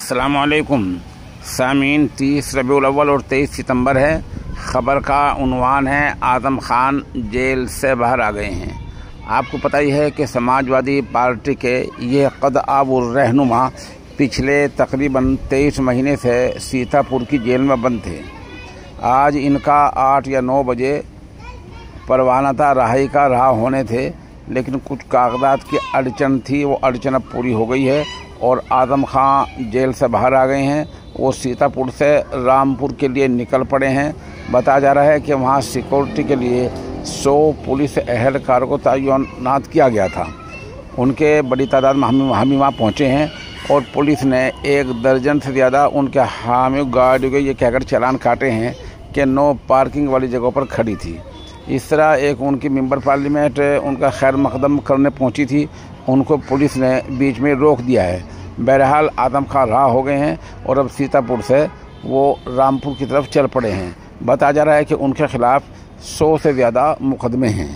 अस्सलामुअलैकुम सामीन। 30 रबीउल अव्वल और 23 सितंबर है। ख़बर का उन्वान है आज़म खान जेल से बाहर आ गए हैं। आपको पता ही है कि समाजवादी पार्टी के ये क़द-आबुर रहनुमा पिछले तकरीबन 23 महीने से सीतापुर की जेल में बंद थे। आज इनका 8 या 9 बजे परवानता रहाई का रहा होने थे, लेकिन कुछ कागजात की अड़चन थी। वो अड़चन अब पूरी हो गई है और आज़म खान जेल से बाहर आ गए हैं। वो सीतापुर से रामपुर के लिए निकल पड़े हैं। बताया जा रहा है कि वहाँ सिक्योरिटी के लिए 100 पुलिस एहलकार को तैनात किया गया था। उनके बड़ी तादाद में हम वहाँ पहुँचे हैं और पुलिस ने 1 दर्जन से ज़्यादा उनके हामी गाड़ियों के ये कहकर चालान काटे हैं कि नो पार्किंग वाली जगहों पर खड़ी थी। इस तरह एक उनकी मेंबर पार्लियामेंट उनका खैर मकदम करने पहुंची थी, उनको पुलिस ने बीच में रोक दिया है। बहरहाल आज़म खान रहा हो गए हैं और अब सीतापुर से वो रामपुर की तरफ चल पड़े हैं। बताया जा रहा है कि उनके खिलाफ़ 100 से ज़्यादा मुकदमे हैं।